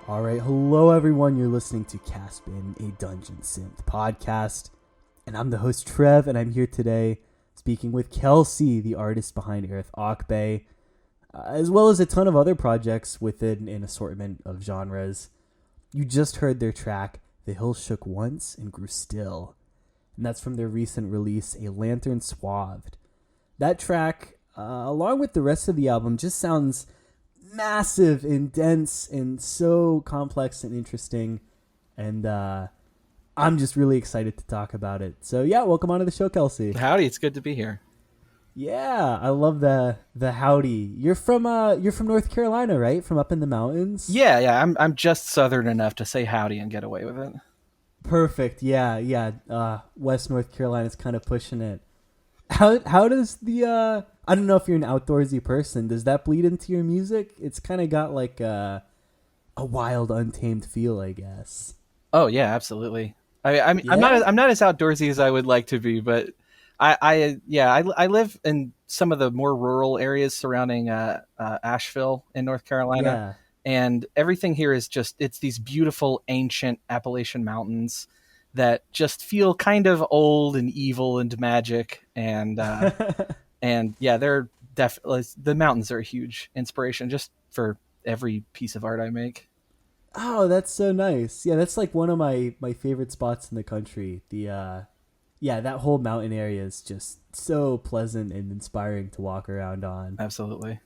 All right, hello everyone. You're listening to Castbitten, a Dungeon Synth podcast, and I'm the host Trev, and I'm here today speaking with Kelsey, the artist behind Erreth-Akbe, as well as a ton of other projects within an assortment of genres. You just heard their track, "The Hill Shook Once and Grew Still," and that's from their recent release, "A Lantern Swathed." That track, along with the rest of the album, just sounds massive and dense and so complex and interesting, and I'm just really excited to talk about it. So yeah, welcome onto the show, Kelsey. Howdy, it's good to be here. Yeah, I love the howdy. You're from North Carolina, right? From up in the mountains? Yeah, I'm just southern enough to say howdy and get away with it. Perfect. Yeah. West North Carolina's kind of pushing it. How does the I don't know if you're an outdoorsy person. Does that bleed into your music? It's kind of got like a wild, untamed feel, I guess. Oh yeah, absolutely. I'm Yeah? not as outdoorsy as I would like to be, but I live in some of the more rural areas surrounding Asheville in North Carolina, Yeah. and everything here is it's these beautiful ancient Appalachian mountains that just feel kind of old and evil and magic, and and yeah, they're definitely, the mountains are a huge inspiration just for every piece of art I make. Oh, that's so nice. Yeah, that's like one of my favorite spots in the country. Yeah, that whole mountain area is just so pleasant and inspiring to walk around on. Absolutely.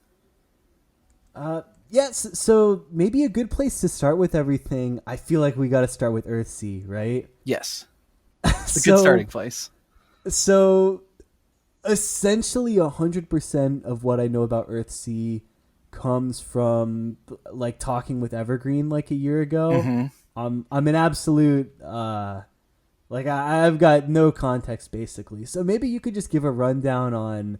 Yes, so maybe a good place to start with everything. I feel like we got to start with Earthsea, right? Yes. It's a good starting place. So essentially 100% of what I know about Earthsea comes from like talking with Evergreen like a year ago. Mm-hmm. I'm an absolute like I've got no context basically. So maybe you could just give a rundown on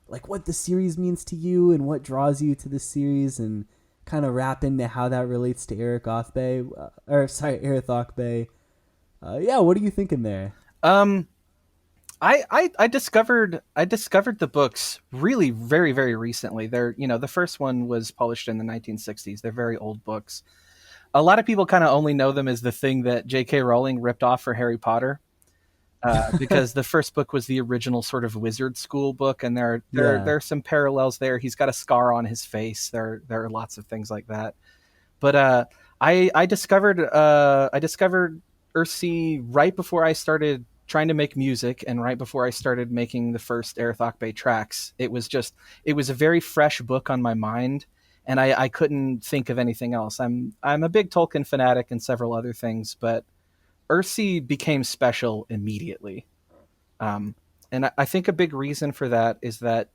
like what the series means to you and what draws you to the series, and kind of wrap into how that relates to Erreth-Akbe. Yeah, what are you thinking there? I discovered the books really very, very recently. They're, the first one was published in the 1960s. They're very old books. A lot of people kind of only know them as the thing that J.K. Rowling ripped off for Harry Potter, because the first book was the original sort of wizard school book, and there are some parallels there. He's got a scar on his face. There are lots of things like that. But I discovered Earthsea right before I started trying to make music, and right before I started making the first Erreth-Akbe tracks. It was a very fresh book on my mind, and I couldn't think of anything else. I'm a big Tolkien fanatic and several other things, but Earthsea became special immediately. And I think a big reason for that is that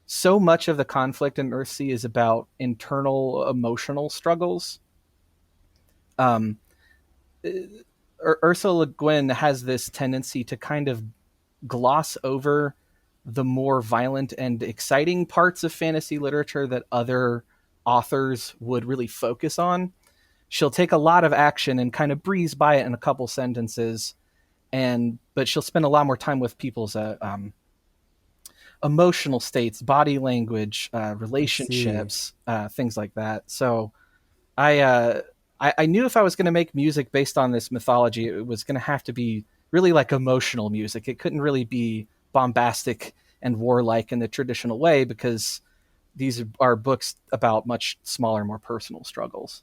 so much of the conflict in Earthsea is about internal emotional struggles. Ursula Le Guin has this tendency to kind of gloss over the more violent and exciting parts of fantasy literature that other authors would really focus on. She'll take a lot of action and kind of breeze by it in a couple sentences, but she'll spend a lot more time with people's emotional states, body language, relationships, things like that. So I knew if I was going to make music based on this mythology, it was going to have to be really like emotional music. It couldn't really be bombastic and warlike in the traditional way, because these are books about much smaller, more personal struggles.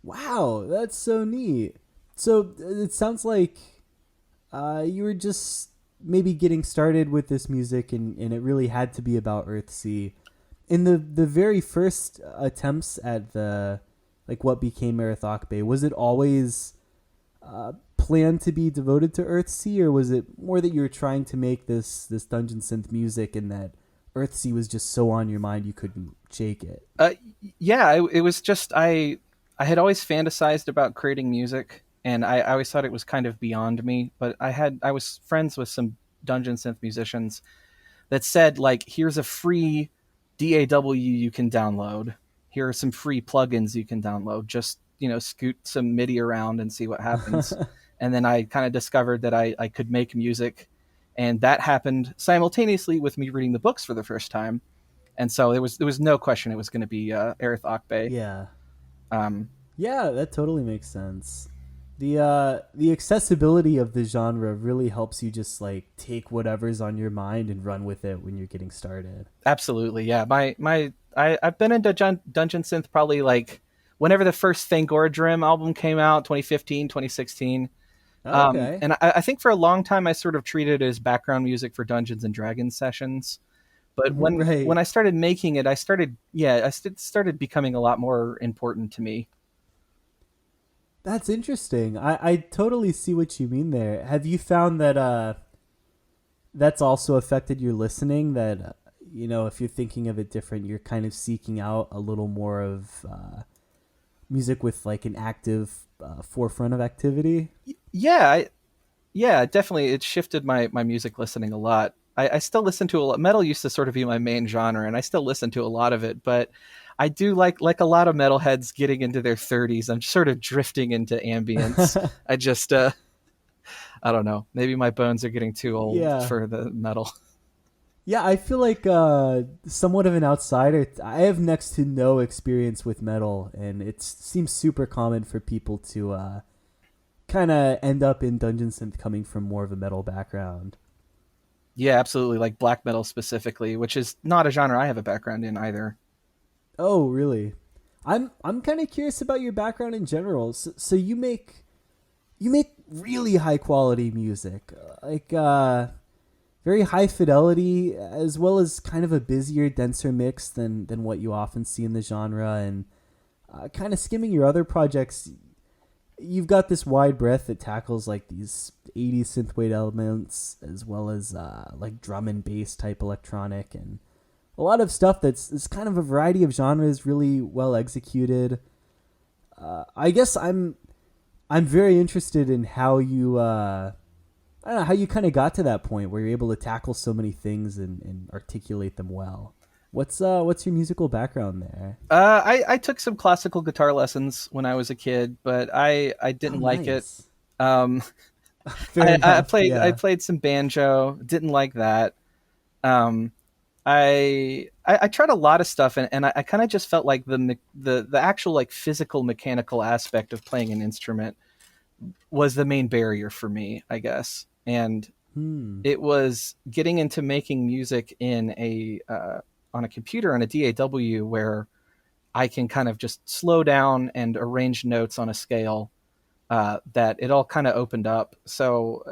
Wow, that's so neat. So it sounds like you were just maybe getting started with this music, and it really had to be about Earthsea. In the very first attempts at the like what became Erreth-Akbe, was it always planned to be devoted to Earthsea, or was it more that you were trying to make this dungeon synth music, and that Earthsea was just so on your mind you couldn't shake it? It was just I had always fantasized about creating music, and I always thought it was kind of beyond me. But I was friends with some dungeon synth musicians that said, like, here's a free DAW you can download. Here are some free plugins you can download. Just, scoot some MIDI around and see what happens. And then I kind of discovered that I could make music, and that happened simultaneously with me reading the books for the first time. And so there was no question it was going to be Erreth-Akbe. Yeah. Yeah, that totally makes sense. The accessibility of the genre really helps you just like take whatever's on your mind and run with it when you're getting started. Absolutely, yeah. I've been into Dungeon Synth probably like whenever the first Thangorodrim album came out, 2015, 2016. Okay. And I think for a long time I sort of treated it as background music for Dungeons and Dragons sessions. But when Right. I started making it, started becoming a lot more important to me. That's interesting. I totally see what you mean there. Have you found that that's also affected your listening? That if you're thinking of it different, you're kind of seeking out a little more of music with like an active forefront of activity. Yeah, yeah, definitely. It shifted my music listening a lot. I still listen to a lot. Metal used to sort of be my main genre, and I still listen to a lot of it. But I do like a lot of metalheads getting into their 30s. I'm sort of drifting into ambience. I just I don't know. Maybe my bones are getting too old Yeah. for the metal. Yeah, I feel like somewhat of an outsider. I have next to no experience with metal, and it seems super common for people to kind of end up in Dungeon Synth coming from more of a metal background. Yeah, absolutely. Like black metal specifically, which is not a genre I have a background in either. Oh, really? I'm kind of curious about your background in general. So you make really high quality music, like very high fidelity, as well as kind of a busier, denser mix than what you often see in the genre. And kind of skimming your other projects, you've got this wide breadth that tackles like these 80s synthwave elements, as well as like drum and bass type electronic, and a lot of stuff that's kind of a variety of genres, really well executed. I guess I'm very interested in how you I don't know how you kind of got to that point where you're able to tackle so many things and articulate them well. What's your musical background there? I took some classical guitar lessons when I was a kid, but I Oh, didn't like it. nice. Um, Fair enough. I Yeah. played some banjo, didn't like that. Um, I tried a lot of stuff, and I kind of just felt like the actual like physical mechanical aspect of playing an instrument was the main barrier for me, I guess. And Hmm. it was getting into making music in a on a computer on a DAW where I can kind of just slow down and arrange notes on a scale that it all kind of opened up. So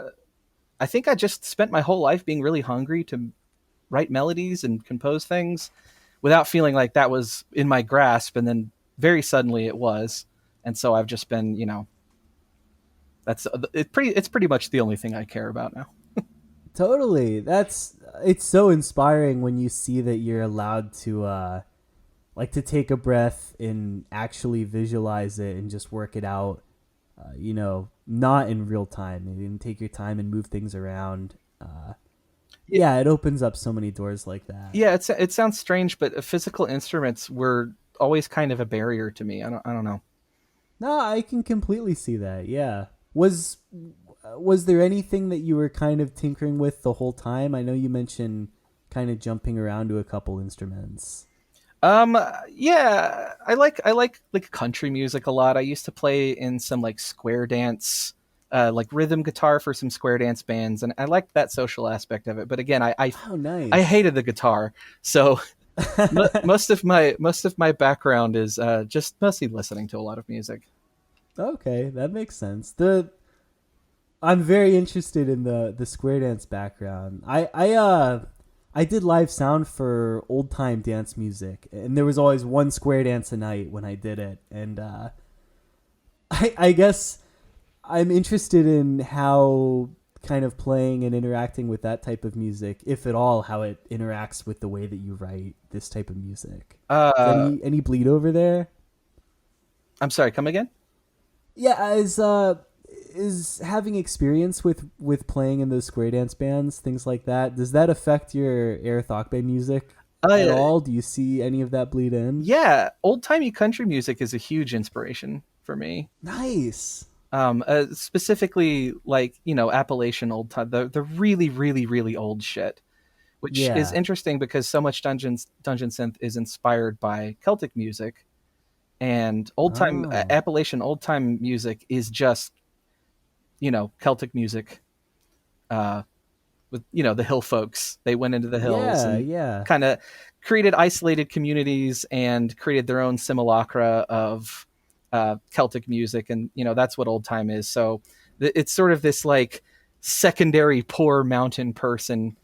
I think I just spent my whole life being really hungry to write melodies and compose things without feeling like that was in my grasp. And then very suddenly it was. And so I've just been, that's it's pretty much the only thing I care about now. Totally. It's so inspiring when you see that you're allowed to like to take a breath and actually visualize it and just work it out. Not in real time. You can take your time and move things around. Yeah, it opens up so many doors like that. Yeah, it sounds strange, but physical instruments were always kind of a barrier to me. I don't know. No, I can completely see that. Yeah. Was there anything that you were kind of tinkering with the whole time? I know you mentioned kind of jumping around to a couple instruments. Yeah, I like country music a lot. I used to play in some like square dance, like rhythm guitar for some square dance bands, and I liked that social aspect of it. But again, Oh, I nice. hated the guitar, so most of my background is just mostly listening to a lot of music. Okay, that makes sense. The I'm very interested in the square dance background. I did live sound for old time dance music, and there was always one square dance a night when I did it. And I guess I'm interested in how kind of playing and interacting with that type of music, if at all, how it interacts with the way that you write this type of music. Is Uh, any bleed over there? I'm sorry, come again? Yeah, is having experience with playing in those square dance bands, things like that, does that affect your Erreth-Akbe music at Uh, all? Do you see any of that bleed in? yeah, old timey country music is a huge inspiration for me. Nice. Specifically, like Appalachian old time, the really really really old shit, which is Yeah. interesting because so much dungeon synth is inspired by Celtic music, And old time Oh, Appalachian old time music is just, Celtic music, uh, with, the hill folks. They went into the hills yeah, and yeah. kind of created isolated communities and created their own simulacra of Celtic music. And, that's what old time is. So it's sort of this like secondary poor mountain person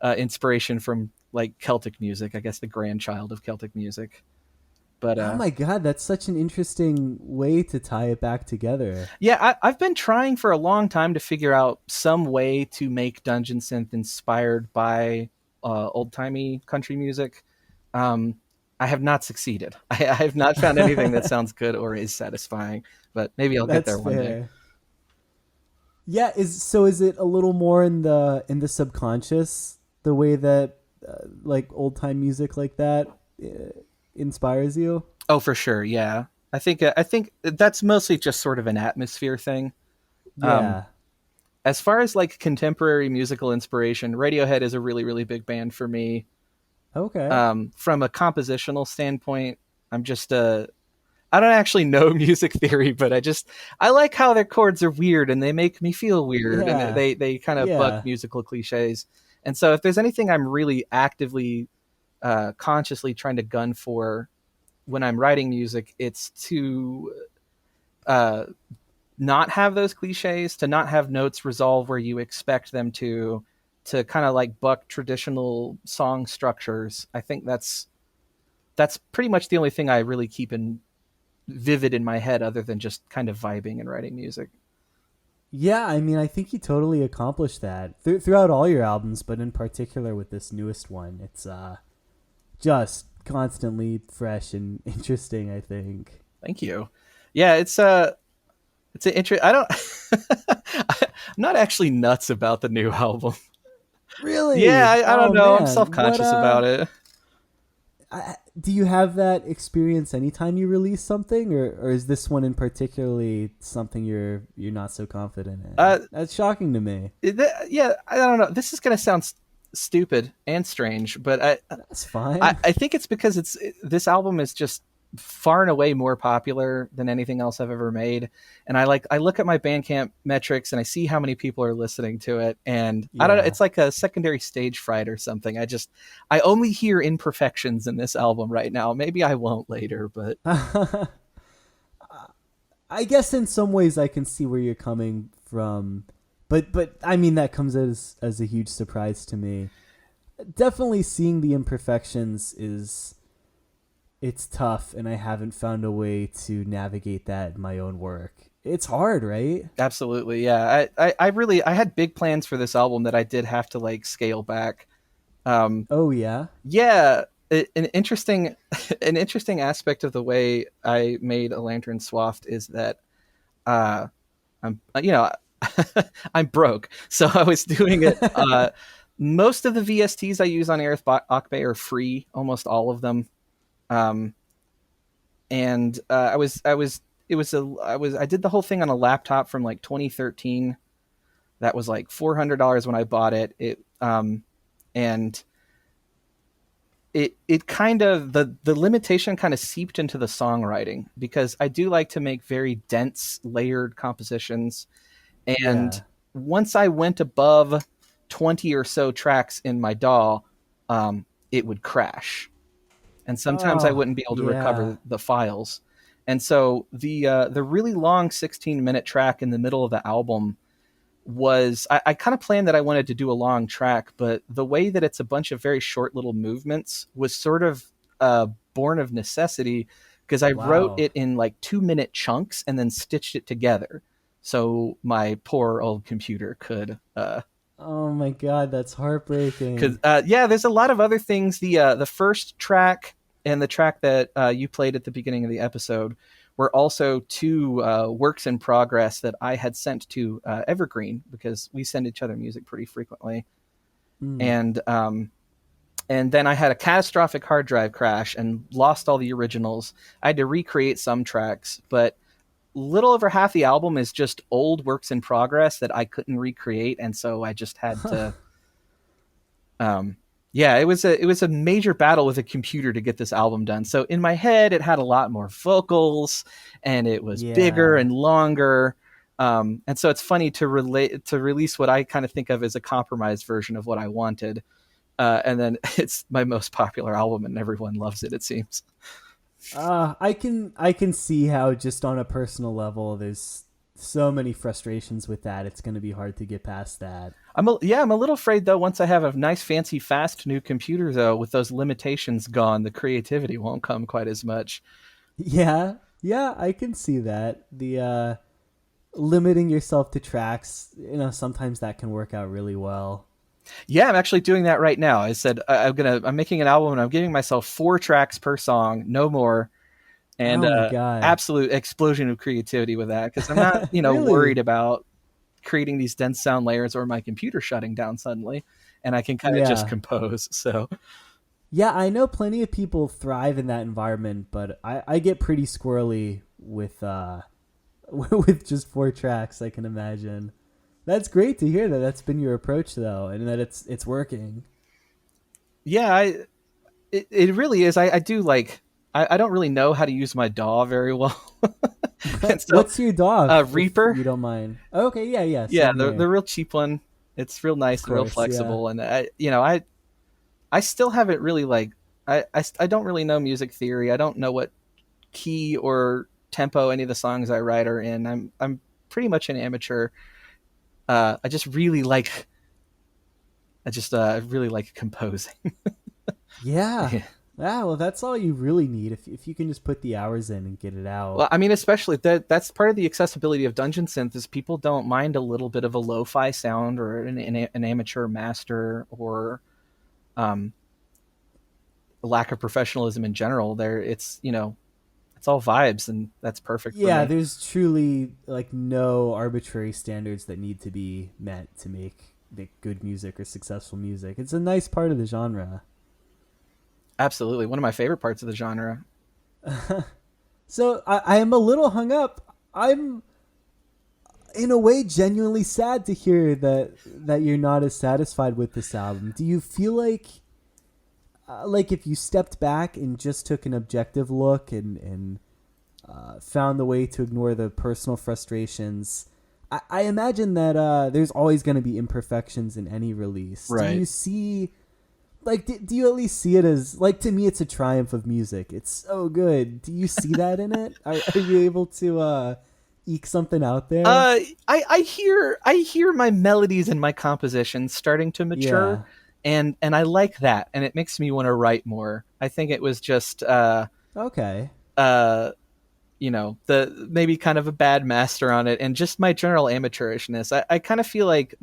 inspiration from like Celtic music, I guess the grandchild of Celtic music. But Oh my God, that's such an interesting way to tie it back together. yeah, I've been trying for a long time to figure out some way to make dungeon synth inspired by old timey country music. Um, I have not succeeded. I have not found anything that sounds good or is satisfying, but maybe I'll get That's there one day. fair. Yeah, is it a little more in the subconscious, the way that like old time music like that uh, inspires you? Oh, for sure. Yeah, I think that's mostly just sort of an atmosphere thing. Um, Yeah. as far as like contemporary musical inspiration, Radiohead is a really really big band for me. Okay. From a compositional standpoint, I'm just I don't actually know music theory, but I like how their chords are weird and they make me feel weird, and Yeah. they kind of buck Yeah. musical cliches. And so if there's anything I'm really actively consciously trying to gun for when I'm writing music, it's to uh, not have those cliches, to not have notes resolve where you expect them to kind of like buck traditional song structures. I think that's pretty much the only thing I really keep in vivid in my head, other than just kind of vibing and writing music. Yeah, I mean, I think you totally accomplished that throughout all your albums, but in particular with this newest one. It's just constantly fresh and interesting, I think. Thank you. Yeah, it's an interest. I don't. I'm not actually nuts about the new album. Yeah, Really? I don't Oh know. I'm man, self conscious about it. do you have that experience anytime you release something, or is this one in particularly something you're not so confident in? Uh, That's shocking to me. yeah, I don't know. This is gonna sound stupid and strange, but That's fine. I think it's because this album is just far and away more popular than anything else I've ever made. And I look at my Bandcamp metrics and I see how many people are listening to it. And I don't know, Yeah. it's like a secondary stage fright or something. I only hear imperfections in this album right now. Maybe I won't later, but I guess in some ways I can see where you're coming from, but I mean that comes as a huge surprise to me. Definitely seeing the imperfections is it's tough, and I haven't found a way to navigate that in my own work. It's hard, right? absolutely. Yeah. I had big plans for this album that I did have to like scale back. Um, Oh yeah. yeah, an interesting an interesting aspect of the way I made a lantern swaft is that uh I'm I'm broke, so I was doing it. Most of the VSTs I use on Erreth-Akbe are free, almost all of them. Um, and I did the whole thing on a laptop from like 2013. That was like $400 when I bought it. And it kind of the limitation kind of seeped into the songwriting, because I do like to make very dense layered compositions. And Yeah. once I went above 20 or so tracks in my DAW, it would crash, and sometimes I Oh wouldn't be able to yeah. recover the files. And so the really long 16-minute track in the middle of the album was, I kind of planned that I wanted to do a long track, but the way that it's a bunch of very short little movements was sort of born of necessity, because I wrote Wow. it in like 2-minute chunks and then stitched it together so my poor old computer could Oh my God, that's because heartbreaking. yeah, there's a lot of other things. The first track and the track that you played at the beginning of the episode were also two works in progress that I had sent to Evergreen, because we send each other music pretty frequently. Mm. And then I had a catastrophic hard drive crash and lost all the originals. I had to recreate some tracks, but little over half the album is just old works in progress that I couldn't recreate, and so I just had to um Yeah, it was a major battle with a computer to get this album done. So in my head, it had a lot more vocals, and it was bigger Yeah. and longer. And so it's funny to release what I kind of think of as a compromised version of what I wanted, and then it's my most popular album, and everyone loves it. It seems. I can see how just on a personal level, there's so many frustrations with that. It's going to be hard to get past that. I'm a little afraid though. Once I have a nice, fancy, fast new computer, though, with those limitations gone, the creativity won't come quite as much. Yeah, yeah, I can see that. The limiting yourself to tracks, sometimes that can work out really well. Yeah, I'm actually doing that right now. I said I'm making an album and I'm giving myself 4 tracks per song, no more, and Oh my god. absolute explosion of creativity with that because I'm not worried Really? about creating these dense sound layers or my computer shutting down suddenly, and I can kind of just Yeah. compose. So Yeah, I know plenty of people thrive in that environment, but I get pretty squirrely with with just 4 tracks, I can imagine. That's great to hear that that's been your approach though, and that it's working. yeah, it really is. I do like. I don't really know how to use my DAW very well, and so What's your dog, if Reaper. you don't mind? Okay, yeah, yeah, Yeah, same the here. real cheap one. It's real Of nice and real course, yeah. flexible, and I still haven't really like I don't really know music theory. I don't know what key or tempo any of the songs I write are in. I'm pretty much an amateur. I just really like really like composing. Yeah. Yeah. Yeah, well, that's all you really need if you can just put the hours in and get it out. Well, I mean, especially that's part of the accessibility of Dungeon Synth is people don't mind a little bit of a lo-fi sound or an amateur master or um, a lack of professionalism in general. There, it's all vibes, and that's perfect for Yeah, me. there's truly like no arbitrary standards that need to be met to make good music or successful music. It's a nice part of the genre. Absolutely, one of my favorite parts of the genre. So I am a little hung up. I'm in a way genuinely sad to hear that you're not as satisfied with this album. Do you feel like if you stepped back and just took an objective look and found the way to ignore the personal frustrations, I imagine that there's always going to be imperfections in any release. Do Right. you see, like, do you at least see it as, like, to me, it's a triumph of music. It's so good. Do you see that in it? Are you able to eke something out there? I hear my melodies and my compositions starting to mature, Yeah. and I like that, and it makes me want to write more. I think it was just Okay. uh, the maybe kind of a bad master on it, and just my general amateurishness. I kind of feel like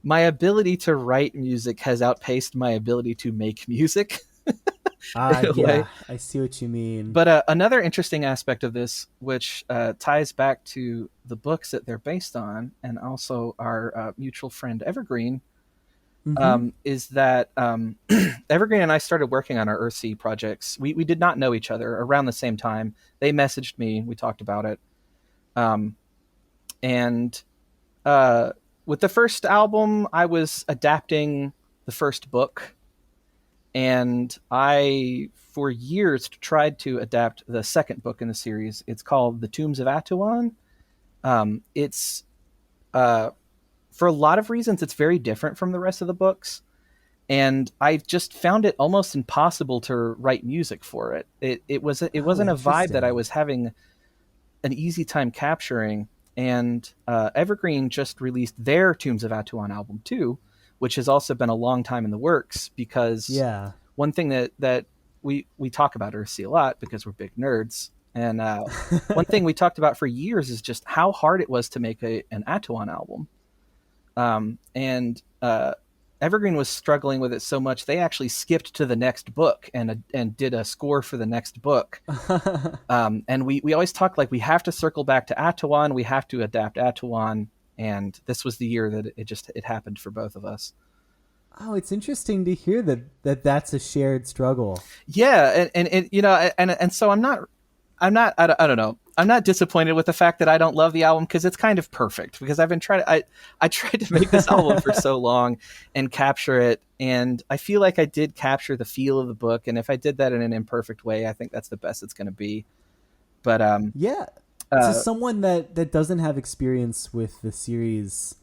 my ability to write music has outpaced my ability to make music in a way. Yeah, I see what you mean. But another interesting aspect of this, which ties back to the books that they're based on, and also our mutual friend Evergreen, Mm-hmm. is that Evergreen and I started working on our Earthsea projects. We did not know each other around the same time. They messaged me. We talked about it. Um, and with the first album, I was adapting the first book, and I, for years, tried to adapt the second book in the series. It's called The Tombs of Atuan. It's for a lot of reasons, it's very different from the rest of the books, and I just found it almost impossible to write music for it. It Oh, wasn't a vibe that I interesting. was having an easy time capturing. And Evergreen just released their Tombs of Atuan album too, which has also been a long time in the works. Because Yeah. one thing that we talk about Earthsea a lot because we're big nerds, and one thing we talked about for years is just how hard it was to make an Atuan album. And Evergreen was struggling with it so much they actually skipped to the next book and did a score for the next book. And we always talk like we have to circle back to Atuan, we have to adapt Atuan, and this was the year that it happened for both of us. Oh, it's interesting to hear that that's a shared struggle. Yeah, and so I don't know. I'm not disappointed with the fact that I don't love the album because it's kind of perfect. Because I've been trying to, I tried to make this album for so long and capture it, and I feel like I did capture the feel of the book. And if I did that in an imperfect way, I think that's the best it's going to be. But yeah, to someone that doesn't have experience with the series,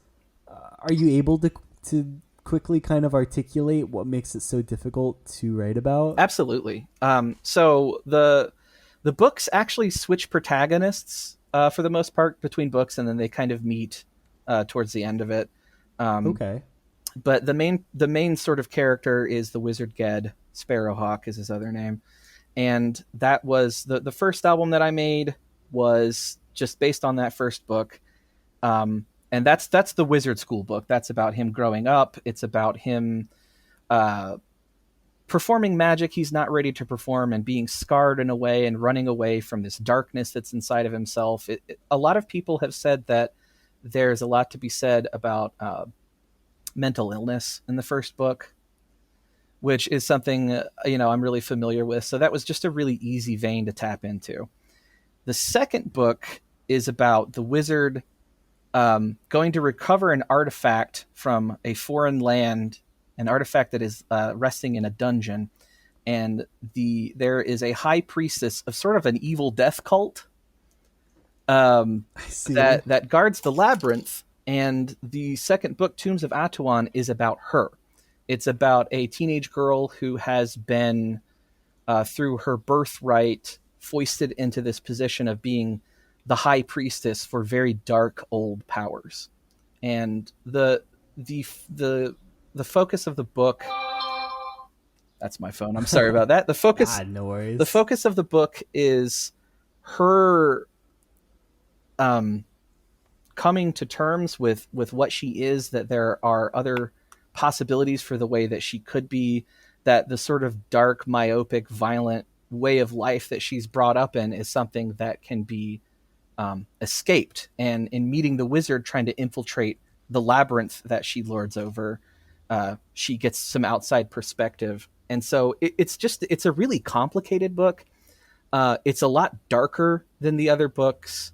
are you able to quickly kind of articulate what makes it so difficult to write about? Absolutely. So the books actually switch protagonists for the most part between books, and then they kind of meet towards the end of it. Okay. But the main sort of character is the wizard Ged. Sparrowhawk is his other name, and that was the first album that I made was just based on that first book. And that's the wizard school book. That's about him growing up. It's about him performing magic he's not ready to perform and being scarred in a way and running away from this darkness that's inside of himself. A lot of people have said that there's a lot to be said about mental illness in the first book, which is something I'm really familiar with. So that was just a really easy vein to tap into. The second book is about the wizard going to recover an artifact from a foreign land, an artifact that is resting in a dungeon, and there is a high priestess of sort of an evil death cult that guards the labyrinth. And the second book, Tombs of Atuan, is about her. It's about a teenage girl who has been, through her birthright, foisted into this position of being the high priestess for very dark old powers. And the focus of the book, that's my phone, I'm sorry about that. No worries. The focus of the book is her coming to terms with what she is, that there are other possibilities for the way that she could be, that the sort of dark, myopic, violent way of life that she's brought up in is something that can be escaped. And in meeting the wizard trying to infiltrate the labyrinth that she lords over, she gets some outside perspective. And so it's a really complicated book. It's a lot darker than the other books.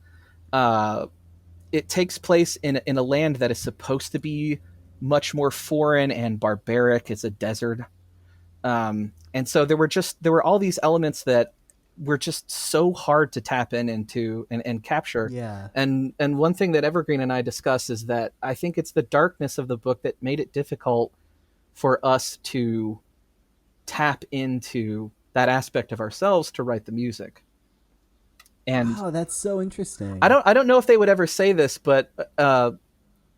It takes place in a land that is supposed to be much more foreign and barbaric. It's a desert. And so there were all these elements that were just so hard to tap into and capture. Yeah. And one thing that Evergreen and I discuss is that I think it's the darkness of the book that made it difficult for us to tap into that aspect of ourselves to write the music. And wow, that's so interesting. I don't know if they would ever say this, but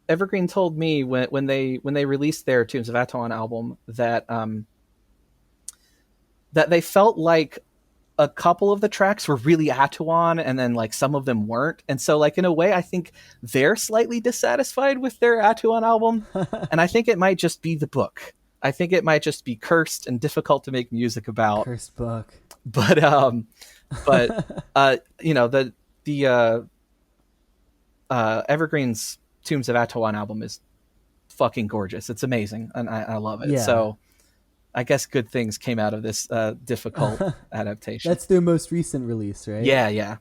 Evergreen told me when they released their Tombs of Atuan album that that they felt like a couple of the tracks were really Atuan, and then like some of them weren't. And so like in a way, I think they're slightly dissatisfied with their Atuan album, and I think it might just be the book. I think it might just be cursed and difficult to make music about. Cursed book. But Evergreen's Tombs of Atuan album is fucking gorgeous. It's amazing, and I love it. Yeah. So I guess good things came out of this difficult adaptation. That's their most recent release, right? Yeah.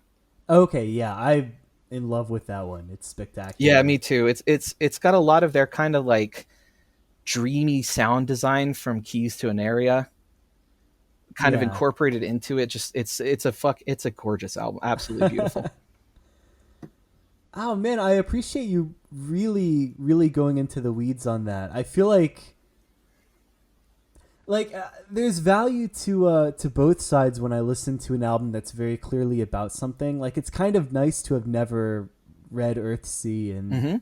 Okay, yeah, I'm in love with that one. It's spectacular. Yeah, me too. It's got a lot of their kind of like dreamy sound design from Keys to an Area kind of incorporated into it. Just it's a gorgeous album. Absolutely beautiful. Oh man, I appreciate you really, really going into the weeds on that. I feel like there's value to both sides when I listen to an album that's very clearly about something. Like it's kind of nice to have never read Earthsea and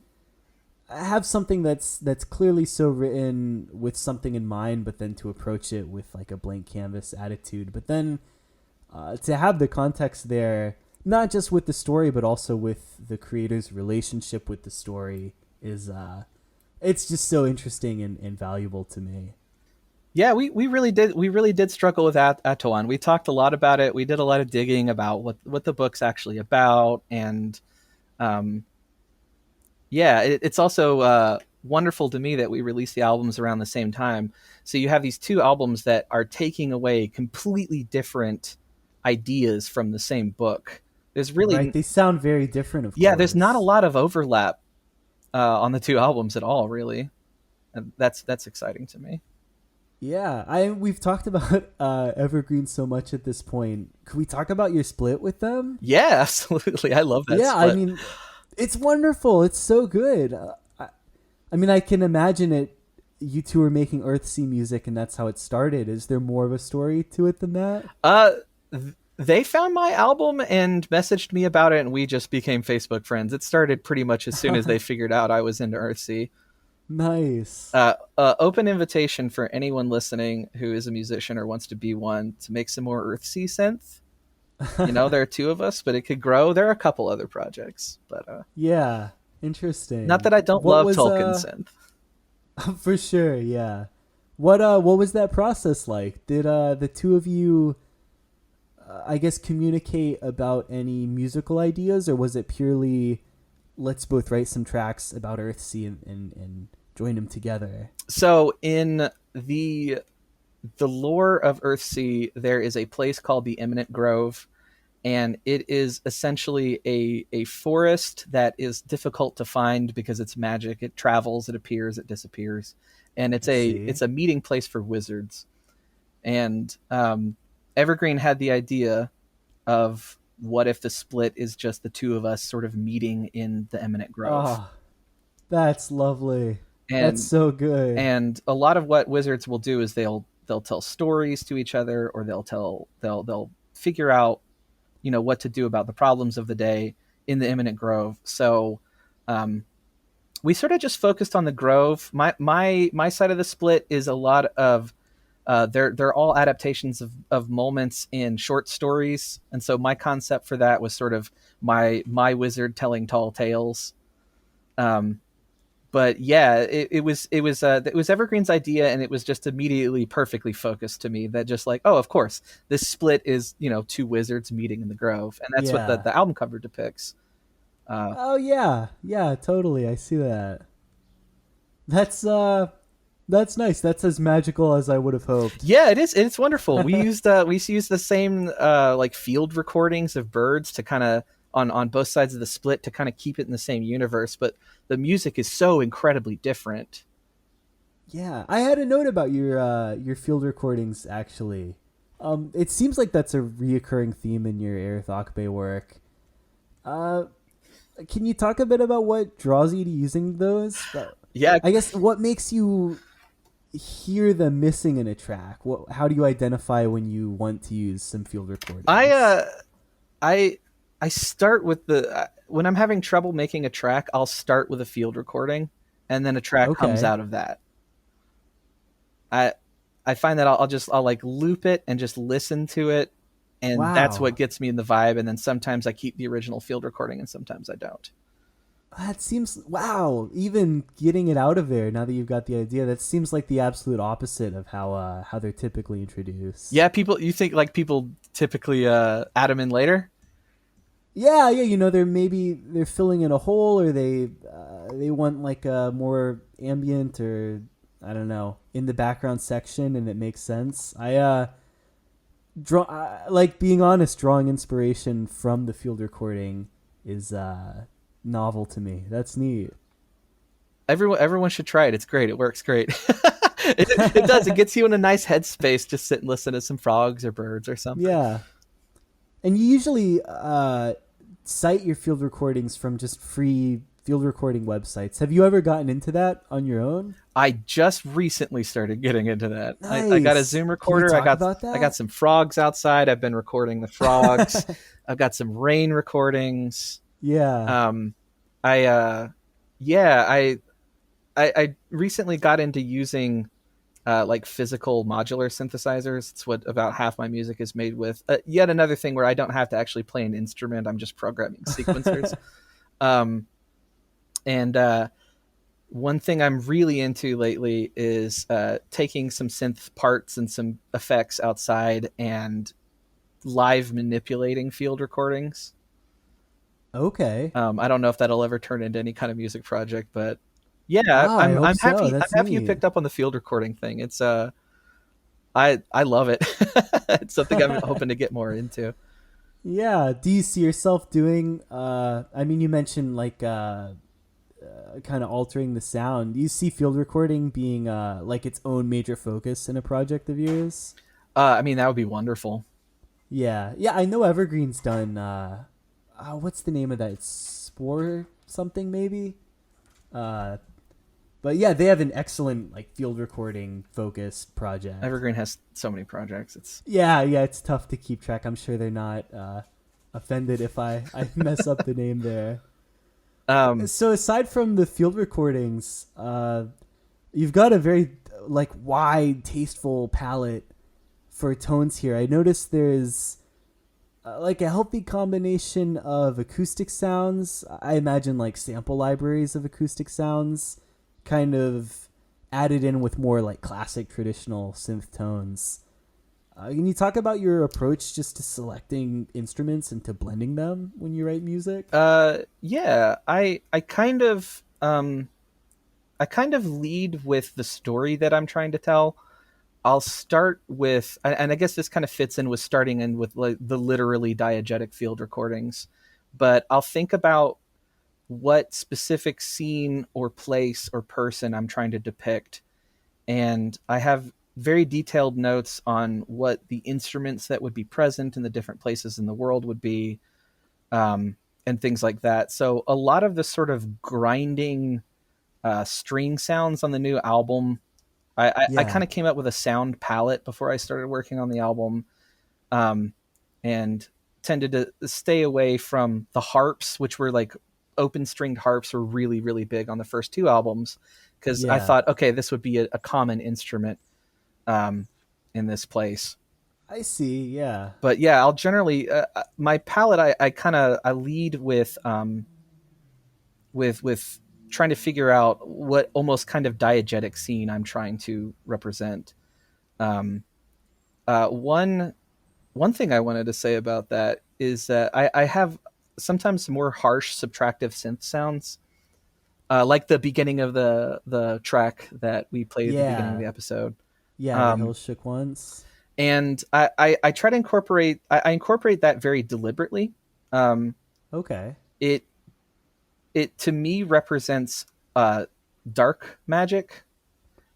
have something that's clearly so written with something in mind, but then to approach it with like a blank canvas attitude. But then to have the context there, not just with the story, but also with the creator's relationship with the story, is it's just so interesting and valuable to me. Yeah, we really did struggle with Atuan. We talked a lot about it. We did a lot of digging about what the book's actually about, and it's also wonderful to me that we released the albums around the same time. So you have these two albums that are taking away completely different ideas from the same book. There's really Right, they sound very different, of yeah, course. there's not a lot of overlap on the two albums at all, really. And that's exciting to me. Yeah, we've talked about Evergreen so much at this point. Could we talk about your split with them? Yeah, absolutely. I love that Yeah, split. I mean, it's wonderful. It's so good. I mean, I can imagine it. You two are making Earthsea music, and that's how it started. Is there more of a story to it than that? They found my album and messaged me about it, and we just became Facebook friends. It started pretty much as soon as they figured out I was into Earthsea. Nice. Open invitation for anyone listening who is a musician or wants to be one to make some more Earthsea synth. There are two of us, but it could grow. There are a couple other projects, but yeah, interesting. not that I don't love Tolkien synth. For sure, yeah. What was that process like? Did the two of you, I guess, communicate about any musical ideas, or was it purely let's both write some tracks about Earthsea and join them together? So in the lore of Earthsea, there is a place called the Imminent Grove, and it is essentially a forest that is difficult to find because it's magic. It travels, it appears, it disappears, and it's a meeting place for wizards. And Evergreen had the idea of what if the split is just the two of us sort of meeting in the Imminent Grove. Oh, that's lovely. That's so good. And a lot of what wizards will do is they'll tell stories to each other, or they'll figure out what to do about the problems of the day in the Imminent Grove. So we sort of just focused on the Grove. My side of the split is a lot of they're all adaptations of moments in short stories, and so my concept for that was sort of my wizard telling tall tales. But yeah, it was Evergreen's idea, and it was just immediately perfectly focused to me. That just like, oh, of course, this split is two wizards meeting in the Grove, and that's what the album cover depicts. Oh yeah, totally. I see that. That's nice. That's as magical as I would have hoped. Yeah, it is. It's wonderful. We used the same like field recordings of birds to kind of on both sides of the split to kind of keep it in the same universe, but the music is so incredibly different. Yeah, I had a note about your field recordings actually. It seems like that's a reoccurring theme in your Erreth-Akbe work. Can you talk a bit about what draws you to using those? Yeah, I guess what makes you hear them missing in a track? How do you identify when you want to use some field recordings? I start with when I'm having trouble making a track, I'll start with a field recording, and then a track comes out of that. I find that I'll like loop it and just listen to it, and that's what gets me in the vibe. And then sometimes I keep the original field recording, and sometimes I don't. That seems even getting it out of there now that you've got the idea, that seems like the absolute opposite of how they're typically introduced. Yeah, you think like people typically add them in later? Yeah, they're filling in a hole, or they want like a more ambient, or I don't know, in the background section, and it makes sense. I like being honest, drawing inspiration from the field recording is novel to me. That's neat. Everyone should try it. It's great. It works great. It does. It gets you in a nice headspace. Just sit and listen to some frogs or birds or something. Yeah. And you usually cite your field recordings from just free field recording websites. Have you ever gotten into that on your own? I just recently started getting into that. Nice. I got a Zoom recorder. Can you talk about that? I got some frogs outside. I've been recording the frogs. I've got some rain recordings. Yeah. I recently got into using like physical modular synthesizers. It's what about half my music is made with. Yet another thing where I don't have to actually play an instrument. I'm just programming sequencers. And one thing I'm really into lately is taking some synth parts and some effects outside and live manipulating field recordings. Okay. I don't know if that'll ever turn into any kind of music project, but yeah, Wow, I'm happy. So. I'm happy you picked up on the field recording thing. It's I love it. It's something I'm hoping to get more into. Yeah. Do you see yourself doing? I mean, you mentioned like kind of altering the sound. Do you see field recording being like its own major focus in a project of yours? I mean, that would be wonderful. Yeah. Yeah. I know Evergreen's done. What's the name of that? It's Spore something maybe. Uh, but yeah, they have an excellent like field recording focused project. Evergreen has so many projects. It's Yeah, yeah, it's tough to keep track. I'm sure they're not offended if I mess up the name there. um So aside from the field recordings, you've got a very like wide, tasteful palette for tones here. I noticed there's like a healthy combination of acoustic sounds. I imagine like sample libraries of acoustic sounds, kind of added in with more like classic traditional synth tones. Can you talk about your approach just to selecting instruments and to blending them when you write music? yeah, I kind of lead with the story that I'm trying to tell. I'll start with, and I guess this kind of fits in with starting in with like the literally diegetic field recordings, but I'll think about what specific scene or place or person I'm trying to depict. And I have very detailed notes on what the instruments that would be present in the different places in the world would be, and things like that. So a lot of the sort of grinding string sounds on the new album, I kind Yeah, of came up with a sound palette before I started working on the album, um, and tended to stay away from the harps, which were like open stringed harps were really, really big on the first two albums. Because I yeah. thought, okay, this would be a common instrument um, in this place. I see. Yeah. But yeah, I'll generally my palette. I kind of I lead with trying to figure out what almost kind of diegetic scene I'm trying to represent. Um, one thing I wanted to say about that is that I have sometimes more harsh subtractive synth sounds, like the beginning of the track that we played at the beginning of Yeah. the episode. Yeah, the Um, hills shook once. and I try to incorporate I incorporate that very deliberately. Um, Okay. it it to me represents dark magic,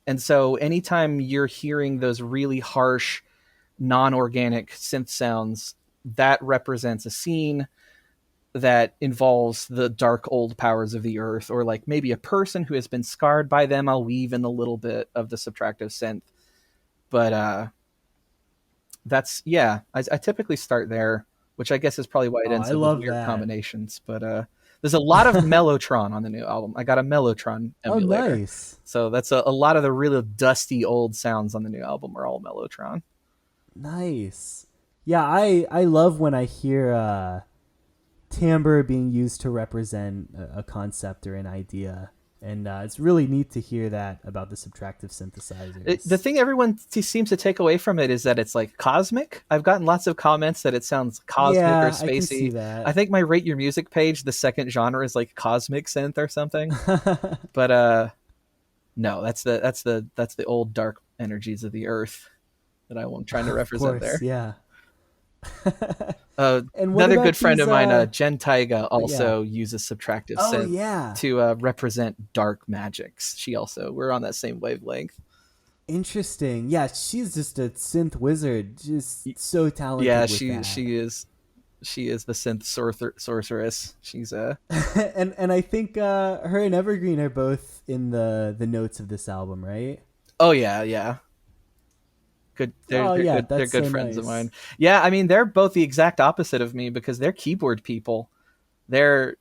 and so anytime you're hearing those really harsh non-organic synth sounds, that represents a scene that involves the dark old powers of the earth, or like maybe a person who has been scarred by them. I'll weave in a little bit of the subtractive synth, but that's yeah. I typically start there, which I guess is probably why it Oh, ends I up with love weird that. combinations. But there's a lot of mellotron on the new album. I got a mellotron Oh, emulator, nice. so that's a lot of the really dusty old sounds on the new album are all mellotron. Nice. Yeah, I love when I hear timbre being used to represent a concept or an idea. And it's really neat to hear that about the subtractive The synthesizers. thing everyone seems to take away from it is that it's like cosmic. I've gotten lots of comments that it sounds cosmic or Yeah, I can see spacey. I that. think my rate your music page, the second genre is like cosmic synth or something. But no, that's the old dark energies of the earth that I'm trying to Of represent course, there. yeah. And what Another good about friend these of mine, Jen Taiga, yeah. also uses subtractive Oh synth yeah. to represent dark magics. We're on that same wavelength. Interesting. Yeah, she's just a synth wizard. Just so Yeah, talented with that. she is the synth sorceress. She's a And I think her and Evergreen are both in the notes of this album, right? oh yeah, yeah. Good, Oh yeah, they're that's good so friends of nice. mine. Yeah, I mean they're both the exact opposite of me because they're keyboard people. They're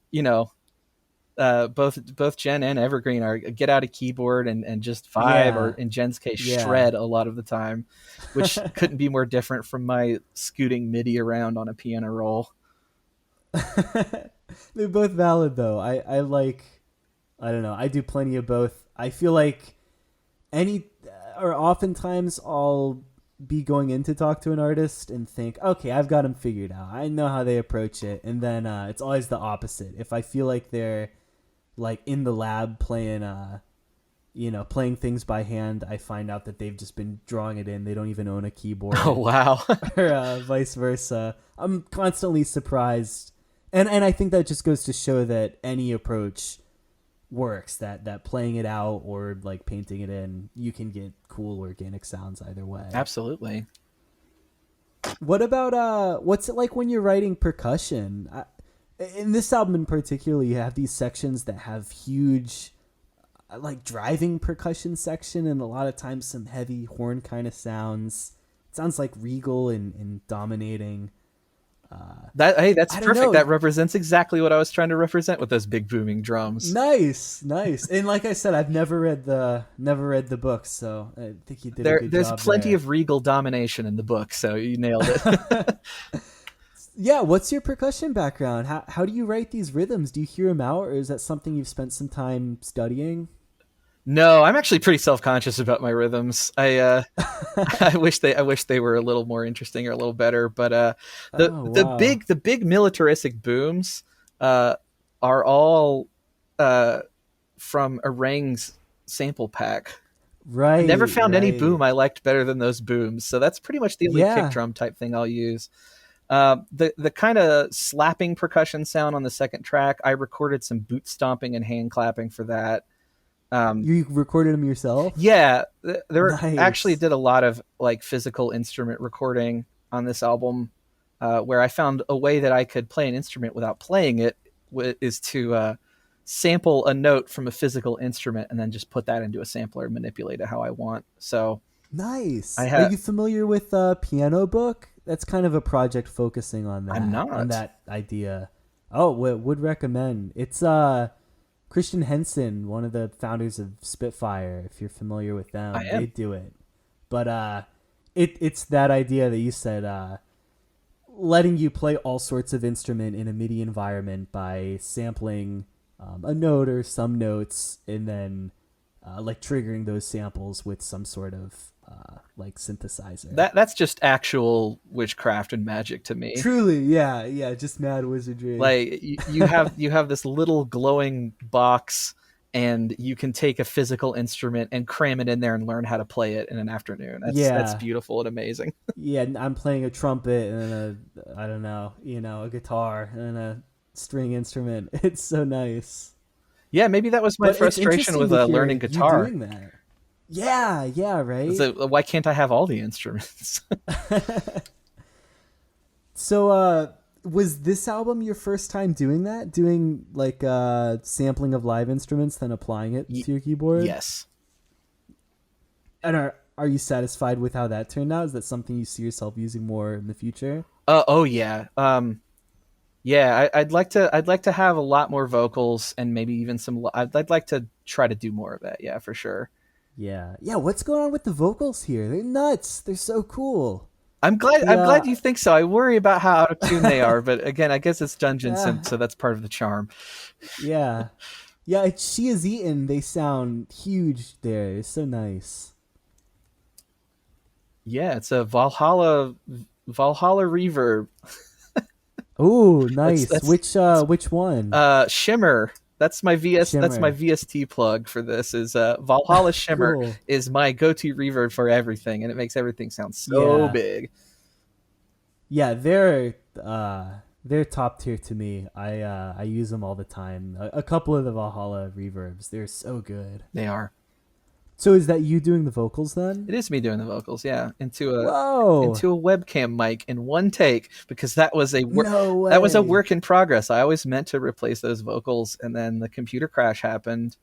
both Jen and Evergreen are get out a keyboard and just vibe, or Yeah. in Jen's case, Yeah. shred a lot of the time, which couldn't be more different from my scooting MIDI around on a piano roll. They're both valid though. I like I don't know. I do plenty of both. I feel like any or oftentimes I'll be going in to talk to an artist and think, okay, I've got them figured out. I know how they approach it, and then it's always the opposite. If I feel like they're like in the lab playing playing things by hand, I find out that they've just been drawing it in. They don't even own a keyboard. Oh, wow. Or vice versa. I'm constantly surprised. And I think that just goes to show that any approach works, that playing it out or like painting it in, you can get cool organic sounds either way. Absolutely. What about what's it like when you're writing percussion? In this album in particular, you have these sections that have huge like driving percussion section, and a lot of times some heavy horn kind of sounds. It sounds like regal and dominating. That's I don't perfect. know. That represents exactly what I was trying to represent with those big booming drums. Nice. And like I said, I've never read the book, so I think you did a good There's job plenty there. of regal domination in the book, so you nailed it. Yeah, what's your percussion background? How do you write these rhythms? Do you hear them out, or is that something you've spent some time studying? No, I'm actually pretty self-conscious about my rhythms. I wish they were a little more interesting or a little better. But the big militaristic booms are all from Orang's sample pack. Right. I never found any right. boom I liked better than those booms. So that's pretty much the only kick drum type thing I'll use. The kind of slapping percussion sound on the second track, I recorded some boot stomping and hand clapping for that. You recorded them yourself? Yeah, Nice. actually did a lot of like physical instrument recording on this album, where I found a way that I could play an instrument without playing it is to sample a note from a physical instrument and then just put that into a sampler and manipulate it how I want. So nice. Are you familiar with Piano Book? That's kind of a project focusing on that. I'm not. On that idea. Oh, would recommend. It's Christian Henson, one of the founders of Spitfire, if you're familiar with them. I am. They do it. But it's that idea that you said, letting you play all sorts of instrument in a MIDI environment by sampling a note or some notes, and then like triggering those samples with some sort of like synthesizer. That's just actual witchcraft and magic to me. Truly, yeah, just mad wizardry. Like you have this little glowing box, and you can take a physical instrument and cram it in there and learn how to play it in an afternoon. That's beautiful and amazing. Yeah, I'm playing a trumpet and a guitar and a string instrument. It's so nice. Yeah, maybe that was my frustration with learning guitar. You doing that. Yeah, right. So, why can't I have all the instruments? So, was this album your first time doing that? Doing like sampling of live instruments, then applying it to your keyboard? Yes. And are you satisfied with how that turned out? Is that something you see yourself using more in the future? Oh yeah. Yeah, I'd like to have a lot more vocals and maybe even some. I'd like to try to do more of that. Yeah, for sure. Yeah. What's going on with the vocals here? They're nuts. They're so cool. I'm glad you think so. I worry about how out of tune they are, but again, I guess it's Dungeon Synth, so that's part of the charm. Yeah. It's She Is Eaten. They sound huge there. It's so nice. Yeah, it's a Valhalla reverb. Oh, nice. Which one? Shimmer. That's my Shimmer. That's my VST plug for this. Is Valhalla Shimmer Cool. is my go-to reverb for everything, and it makes everything sound so big. Yeah, they're top tier to me. I use them all the time. A couple of the Valhalla reverbs, they're so good. They are. So is that you doing the vocals then? It is me doing the vocals, yeah, into a webcam mic in one take, because that was a work in progress. I always meant to replace those vocals, and then the computer crash happened,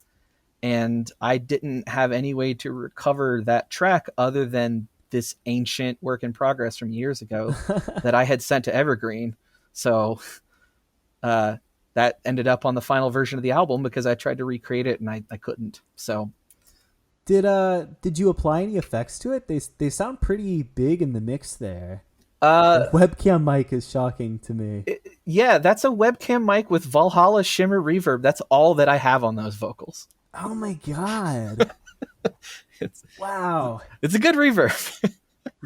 and I didn't have any way to recover that track other than this ancient work in progress from years ago that I had sent to Evergreen. So that ended up on the final version of the album because I tried to recreate it and I couldn't. So. Did you apply any effects to it? They sound pretty big in the mix there. The webcam mic is shocking to me. Yeah, that's a webcam mic with Valhalla Shimmer reverb. That's all that I have on those vocals. Oh my god! Wow, it's a good reverb.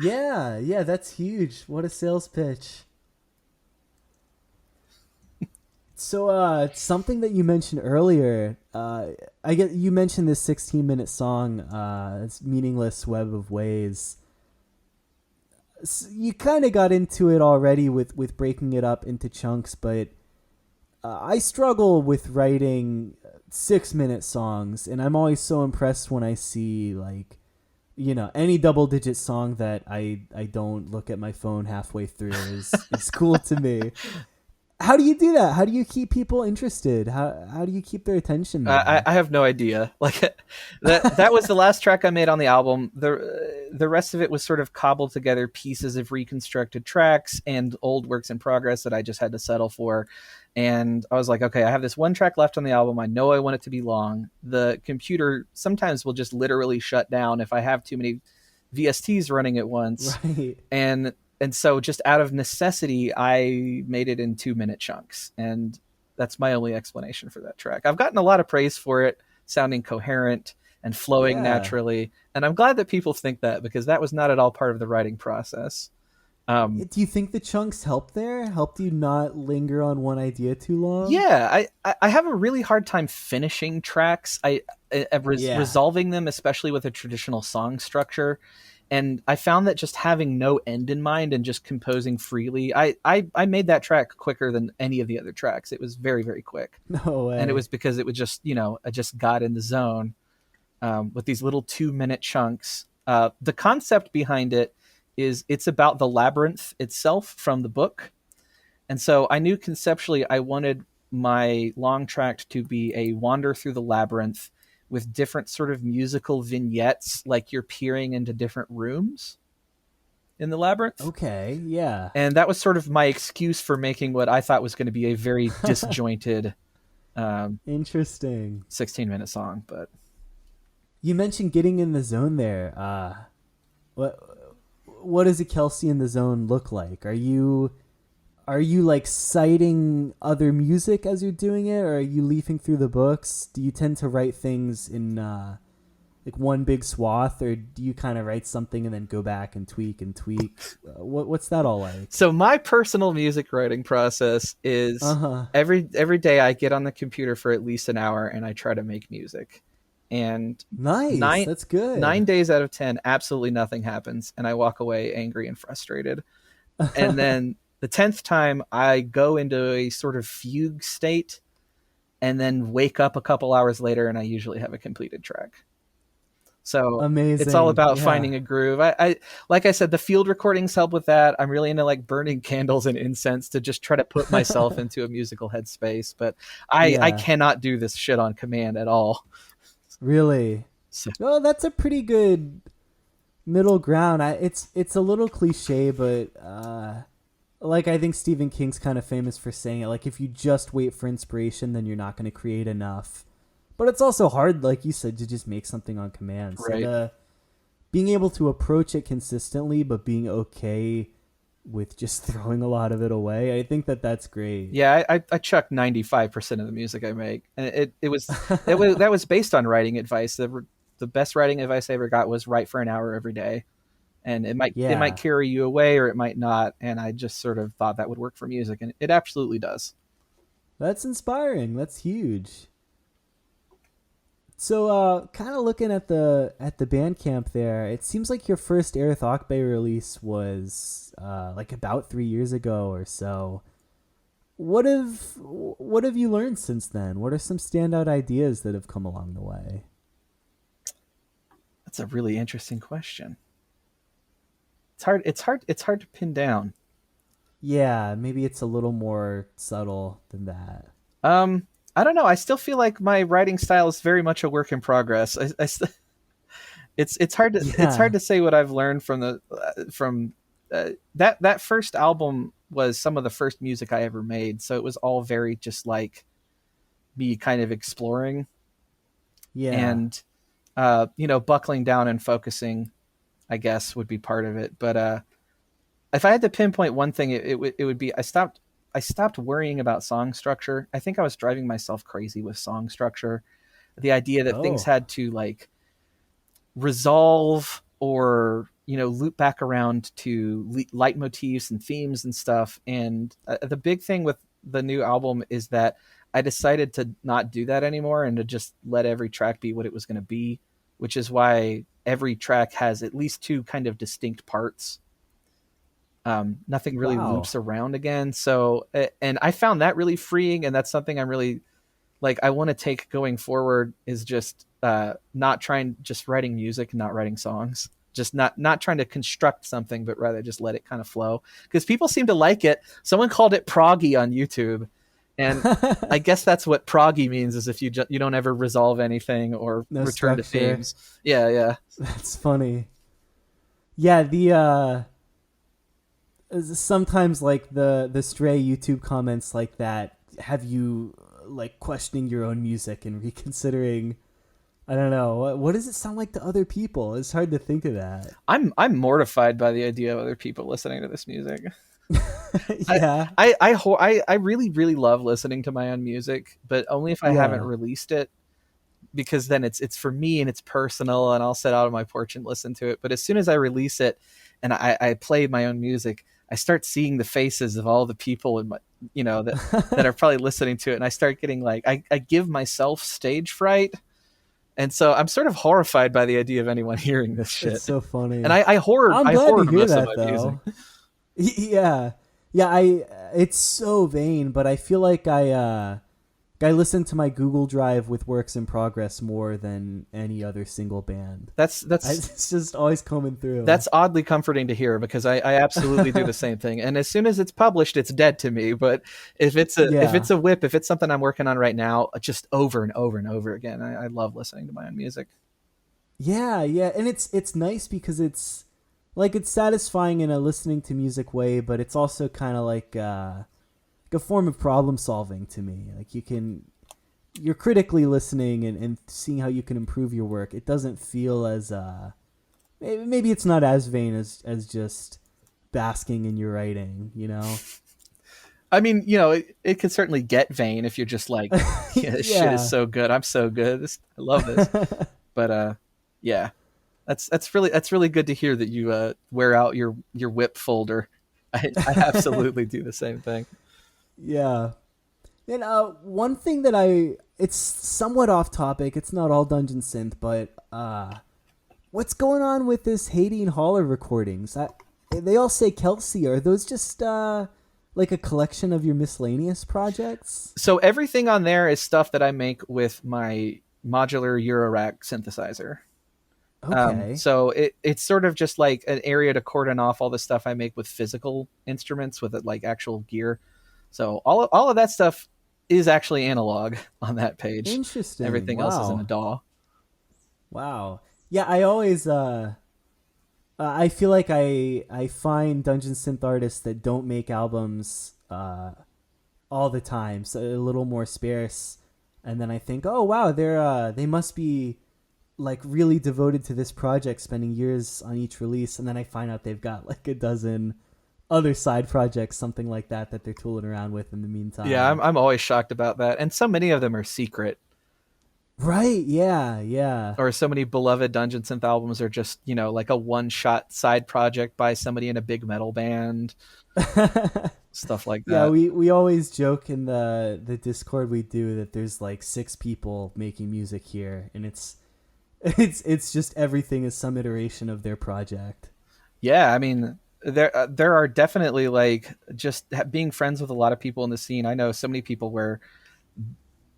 Yeah, that's huge. What a sales pitch. So, something that you mentioned earlier, I get you mentioned this 16-minute song, it's "Meaningless Web of Ways." You kind of got into it already with breaking it up into chunks, but I struggle with writing 6-minute songs, and I'm always so impressed when I see like any double-digit song that I don't look at my phone halfway through is cool to me. How do you do that? How do you keep people interested? How do you keep their attention there? I have no idea. Like that was the last track I made on the album. The rest of it was sort of cobbled together pieces of reconstructed tracks and old works in progress that I just had to settle for. And I was like, okay, I have this one track left on the album. I know I want it to be long. The computer sometimes will just literally shut down if I have too many VSTs running at once. Right. And so just out of necessity, I made it in 2-minute chunks. And that's my only explanation for that track. I've gotten a lot of praise for it sounding coherent and flowing naturally. And I'm glad that people think that, because that was not at all part of the writing process. Do you think the chunks helped there? Helped you not linger on one idea too long? Yeah, I have a really hard time finishing tracks. Resolving them, especially with a traditional song structure. And I found that just having no end in mind and just composing freely, I made that track quicker than any of the other tracks. It was very, very quick. No way. And it was because it was just, I just got in the zone with these little 2-minute chunks. The concept behind it is it's about the labyrinth itself from the book. And so I knew conceptually I wanted my long track to be a wander through the labyrinth with different sort of musical vignettes, like you're peering into different rooms in the labyrinth. Okay, yeah. And that was sort of my excuse for making what I thought was going to be a very disjointed interesting 16-minute song. But you mentioned getting in the zone there. What does a Kelsey in the zone look like? Are you like citing other music as you're doing it, or are you leafing through the books? Do you tend to write things in like one big swath, or do you kind of write something and then go back and tweak and tweak? What's that all like? So my personal music writing process is every day I get on the computer for at least an hour and I try to make music. And nice, that's good. 9 days out of 10, absolutely nothing happens, and I walk away angry and frustrated. And then the 10th time, I go into a sort of fugue state, and then wake up a couple hours later, and I usually have a completed track. So amazing. It's all about finding a groove. I like I said, the field recordings help with that. I'm really into like burning candles and incense to just try to put myself into a musical headspace. But I cannot do this shit on command at all. Really? Well, that's a pretty good middle ground. It's a little cliche, but like I think Stephen King's kind of famous for saying it. Like if you just wait for inspiration, then you're not going to create enough. But it's also hard, like you said, to just make something on command. Right. So being able to approach it consistently, but being okay with just throwing a lot of it away, I think that's great. Yeah, I chuck 95% of the music I make, and it was that was based on writing advice. The best writing advice I ever got was write for an hour every day, and it might carry you away or it might not. And I just sort of thought that would work for music, and it absolutely does. That's inspiring. That's huge. So, kind of looking at the Bandcamp there, it seems like your first Erreth-Akbe release was like about 3 years ago or so. What have you learned since then? What are some standout ideas that have come along the way? That's a really interesting question. It's hard to pin down. Yeah, maybe it's a little more subtle than that. I don't know. I still feel like my writing style is very much a work in progress. It's hard to say what I've learned from that first album was some of the first music I ever made. So it was all very just like me kind of exploring. Yeah. And, buckling down and focusing, I guess, would be part of it. But if I had to pinpoint one thing, it would be I stopped worrying about song structure. I think I was driving myself crazy with song structure. The idea that things had to like resolve or, loop back around to leitmotifs and themes and stuff. And the big thing with the new album is that I decided to not do that anymore and to just let every track be what it was going to be, which is why every track has at least two kind of distinct parts. Nothing really loops around again. So, and I found that really freeing, and that's something I'm really like, I want to take going forward, is just not trying, just writing music, not writing songs, just not trying to construct something, but rather just let it kind of flow, because people seem to like it. Someone called it proggy on YouTube, and I guess that's what proggy means, is if you don't ever resolve anything or return to themes. Yeah. That's funny. Yeah, the sometimes like the stray YouTube comments like that have you like questioning your own music and reconsidering. I don't know, what does it sound like to other people? It's hard to think of that. I'm mortified by the idea of other people listening to this music. Yeah, I really, really love listening to my own music, but only if I haven't released it, because then it's for me and it's personal, and I'll sit out on my porch and listen to it. But as soon as I release it and I play my own music, I start seeing the faces of all the people in my, that are probably listening to it, and I start getting like, I give myself stage fright. And so I'm sort of horrified by the idea of anyone hearing this shit. It's so funny. And I hoard most of my music. Yeah. It's so vain, but I feel like I listen to my Google Drive with works in progress more than any other single band. It's just always coming through. That's oddly comforting to hear, because I absolutely do the same thing. And as soon as it's published, it's dead to me. But if it's a whip, if it's something I'm working on right now, just over and over and over again, I love listening to my own music. Yeah, and it's nice because it's like, it's satisfying in a listening to music way, but it's also kind of like a form of problem solving to me. Like, you're critically listening and seeing how you can improve your work. It doesn't feel as maybe it's not as vain as just basking in your writing, I mean, it could certainly get vain if you're just like, this shit is so good, I'm so good, I love this. But yeah, that's really good to hear that you wear out your whip folder. I absolutely do the same thing. Yeah. And one thing that it's somewhat off topic, it's not all Dungeon Synth, but what's going on with this Hating Holler recordings? They all say Kelsey. Are those just like a collection of your miscellaneous projects? So everything on there is stuff that I make with my modular Eurorack synthesizer. Okay. So it's sort of just like an area to cordon off all the stuff I make with physical instruments, with like actual gear. So all of that stuff is actually analog on that page. Interesting. Everything else is in a DAW. Wow. Yeah, I always I feel like I find Dungeon Synth artists that don't make albums all the time, so a little more sparse, and then I think, oh wow, they must be like really devoted to this project, spending years on each release, and then I find out they've got like a dozen other side projects, something like that they're tooling around with in the meantime. Yeah, I'm always shocked about that, and so many of them are secret. Right? Yeah. Or so many beloved Dungeon Synth albums are just, like a one-shot side project by somebody in a big metal band. Stuff like that. Yeah, we always joke in the Discord we do that there's like 6 people making music here, and it's just everything is some iteration of their project. Yeah, I mean, there are definitely like just being friends with a lot of people in the scene. I know so many people where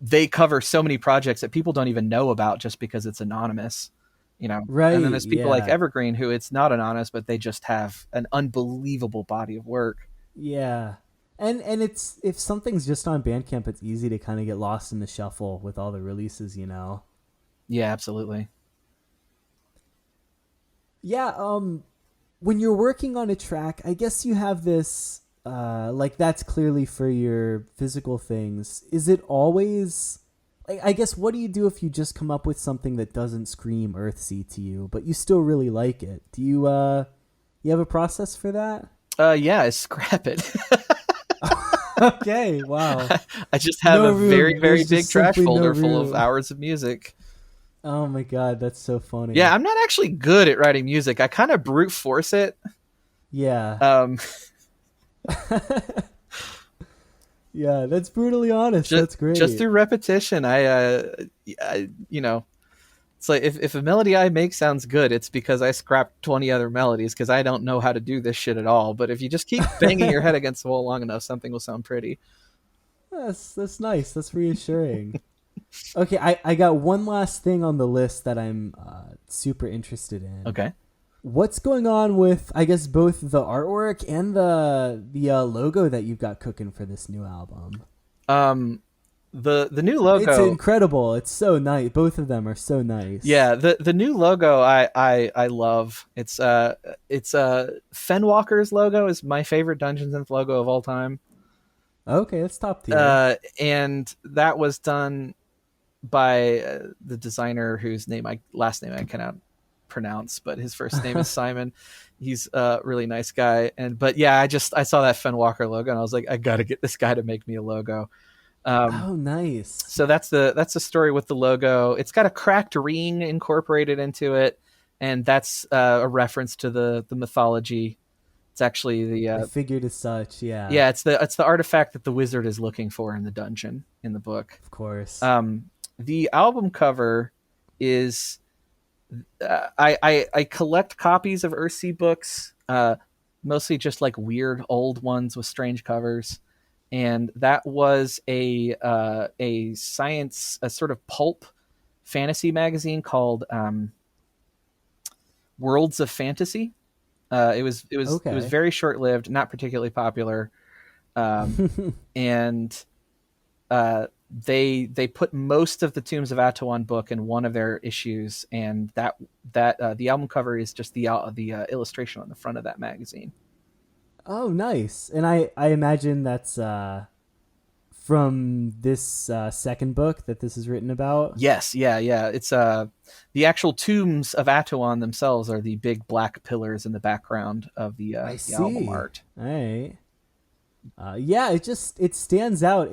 they cover so many projects that people don't even know about just because it's anonymous, Right. And then there's people like Evergreen who it's not anonymous, but they just have an unbelievable body of work. Yeah. And it's, if something's just on Bandcamp, it's easy to kind of get lost in the shuffle with all the releases, Yeah, absolutely. Yeah, when you're working on a track, I guess you have this, like, that's clearly for your physical things. Is it always, like, I guess, what do you do if you just come up with something that doesn't scream Earthsea to you, but you still really like it? Do you have a process for that? Yeah, I scrap it. Okay, wow. I just have a very, very big trash folder full of hours of music. Oh my god, that's so funny. Yeah, I'm not actually good at writing music. I kind of brute force it. Yeah. Yeah, that's brutally honest. just That's great. just through repetition. I you know, it's like if a melody I make sounds good, it's because I scrapped 20 other melodies because I don't know how to do this shit at all. But if you just keep banging your head against the wall long enough, something will sound pretty. That's nice. That's reassuring. Okay, I got one last thing on the list that I'm super interested in. Okay. What's going on with, I guess, both the artwork and the logo that you've got cooking for this new album? The new It's logo. incredible. It's so nice. Both of them are so nice. Yeah, the new logo I love. It's Fenwalker's logo is my favorite Dungeons and logo of all time. Okay, that's top tier. And that was done by the designer whose last name I cannot pronounce, but his first name is Simon. He's a really nice guy. But yeah, I saw that Fenwalker logo and I was like, I gotta get this guy to make me a logo. Oh, nice. So that's the story with the logo. It's got a cracked ring incorporated into it, and that's a reference to the mythology. It's actually I figured as such. Yeah. yeah, it's the artifact that the wizard is looking for in the dungeon in the book. Of course. The album cover is I collect copies of Earthsea books, mostly just like weird old ones with strange covers. And that was a sort of pulp fantasy magazine called Worlds of Fantasy. It was very short lived, not particularly popular, and they put most of the Tombs of Atuan book in one of their issues, and that the album cover is just the illustration on the front of that magazine. Oh, nice. And I imagine that's from this second book that this is written about. Yes, yeah. It's the actual Tombs of Atuan themselves are the big black pillars in the background of the album art. All right. Yeah, it stands out.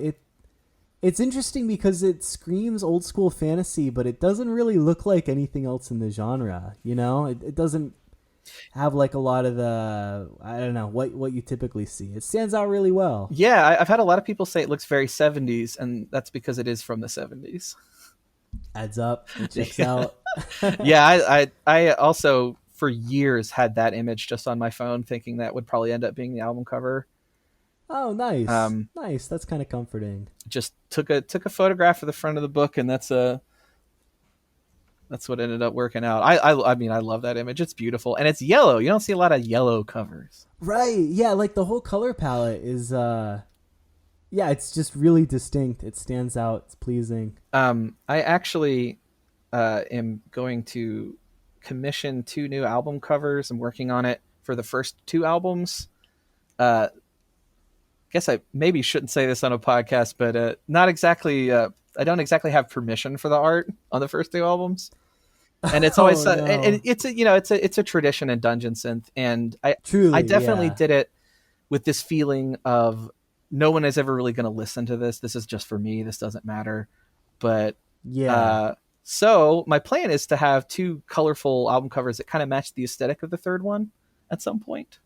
It's interesting because it screams old school fantasy, but it doesn't really look like anything else in the genre. You know, it doesn't have like a lot of the, I don't know, what you typically see. It stands out really well. Yeah, I've had a lot of people say it looks very 70s, and that's because it is from the 70s. Adds up. It checks out. Yeah, I also for years had that image just on my phone, thinking that would probably end up being the album cover. Oh, nice. Nice. That's kind of comforting. Just took a photograph of the front of the book, and that's what ended up working out. I mean, I love that image. It's beautiful, and it's yellow. You don't see a lot of yellow covers. Right. Yeah, like the whole color palette is it's just really distinct. It stands out. It's pleasing. I actually am going to commission 2 new album covers. I'm working on it for the first 2 albums. Guess I maybe shouldn't say this on a podcast, but not exactly. I don't exactly have permission for the art on the first 2 albums, and it's always no. and it's a tradition in Dungeon Synth, and I definitely did it with this feeling of no one is ever really going to listen to this. This is just for me. This doesn't matter, but yeah. So my plan is to have 2 colorful album covers that kind of match the aesthetic of the third one at some point.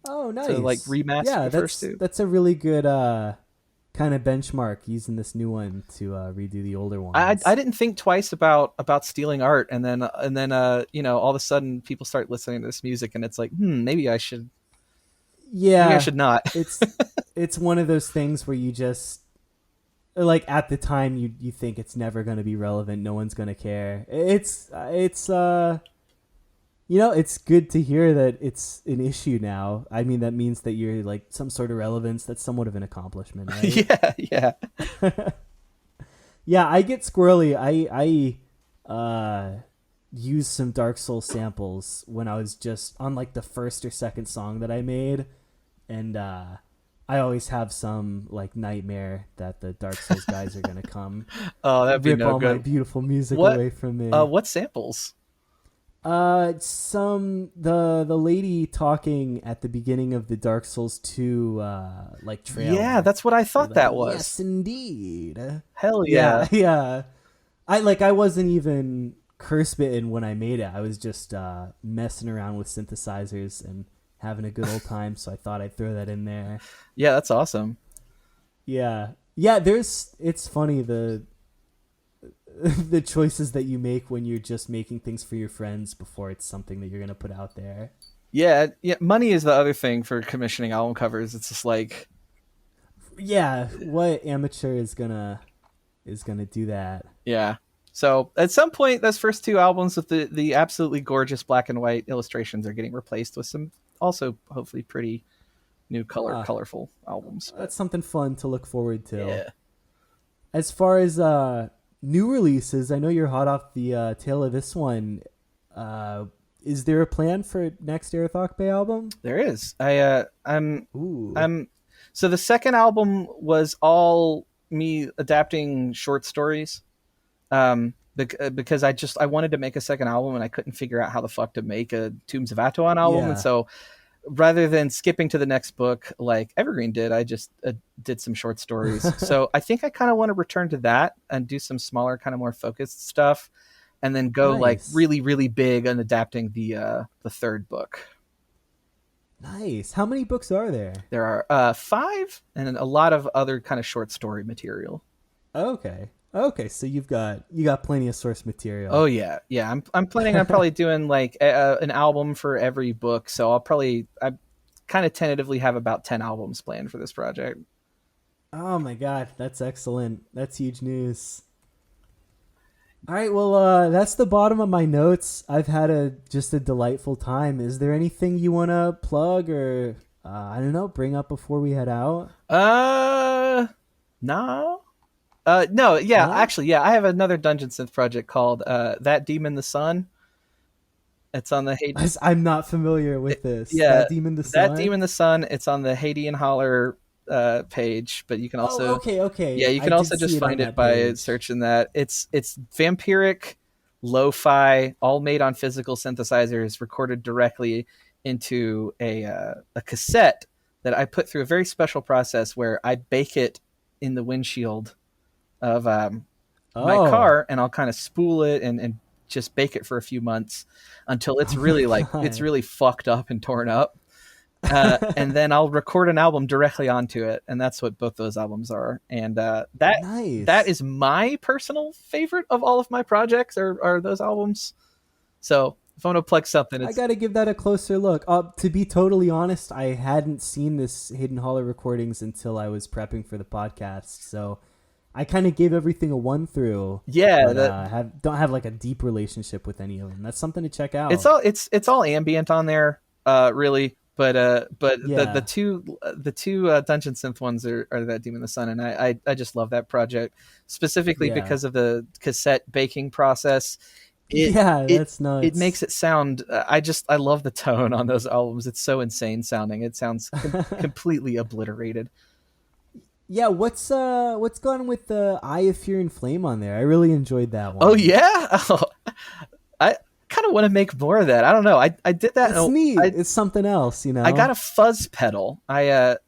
Oh, nice. To like rematch the first 2. That's a really good kind of benchmark using this new one to redo the older ones. I didn't think twice about stealing art, and then all of a sudden people start listening to this music, and it's like, maybe I should. Yeah, maybe I should not. It's one of those things where you just like at the time you think it's never going to be relevant, no one's going to care. It's it's good to hear that it's an issue now. I mean, that means that you're like some sort of relevance. That's somewhat of an accomplishment, right? Yeah. Yeah, I get squirrely. I used some Dark Souls samples when I was just on like the first or second song that I made, and I always have some like nightmare that the Dark Souls guys are gonna come. Oh, that'd be rip no all good. my beautiful music away from me. What samples? The lady talking at the beginning of the Dark Souls 2 like trailer. Yeah, that's what I thought that was. Yes, indeed. Hell yeah. Yeah. I wasn't even curse-bitten when I made it. I was just messing around with synthesizers and having a good old time, so I thought I'd throw that in there. Yeah, that's awesome. Yeah. It's funny the choices that you make when you're just making things for your friends before it's something that you're going to put out there. Yeah, yeah. Money is the other thing for commissioning album covers. It's just like, Yeah, what amateur is gonna do that? yeah. So at some point, those first two albums with the absolutely gorgeous black and white illustrations are getting replaced with some also hopefully pretty new colorful albums. That's something fun to look forward to. Yeah. As far as new releases, I know you're hot off the tail of this one. Is there a plan for next Erreth-Akbe album? There is. Ooh. So the second album was all me adapting short stories, because I wanted to make a second album and I couldn't figure out how the fuck to make a Tombs of Atuan album, Yeah. and so rather than skipping to the next book like Evergreen did, I just did some short stories. So I think I kind of want to return to that and do some smaller, kind of more focused stuff, and then go like really, really big on adapting the third book. Nice. How many books are there? There are 5, and a lot of other kind of short story material. Okay. So you got plenty of source material. Oh yeah. I'm planning on probably doing like an album for every book. So I kind of tentatively have about 10 albums planned for this project. Oh my god, that's excellent. That's huge news. All right, well, that's the bottom of my notes. I've had just a delightful time. Is there anything you want to plug or, I don't know, bring up before we head out? No. No, yeah, actually, yeah, I have another Dungeon Synth project called That Demon the Sun. It's on the Hades. I'm not familiar with this. Yeah, That Demon the Sun? That Demon the Sun, it's on the Hadean Holler page, but you can also okay. Yeah, you can also just find it by searching that. It's vampiric lo-fi, all made on physical synthesizers, recorded directly into a cassette that I put through a very special process where I bake it in the windshield of my car, and I'll kind of spool it and just bake it for a few months until it's really it's really fucked up and torn up. And then I'll record an album directly onto it, and that's what both those albums are. And that is my personal favorite of all of my projects are those albums. So if I want to plug something, I got to give that a closer look. To be totally honest, I hadn't seen this Hidden Holler recordings until I was prepping for the podcast, so I kind of gave everything a one through. Yeah, but, don't have like a deep relationship with any of them. That's something to check out. It's all ambient on there, really. But yeah. the two Dungeon Synth ones are That Demon the Sun, and I just love that project specifically because of the cassette baking process. That's nuts. It makes it sound. I love the tone on those albums. It's so insane sounding. It sounds completely obliterated. Yeah, what's going on with the Eye of Fear and Flame on there? I really enjoyed that one. Oh yeah. I kind of want to make more of that. I don't know. I did that. It's neat. It's something else, you know. I got a fuzz pedal. I'm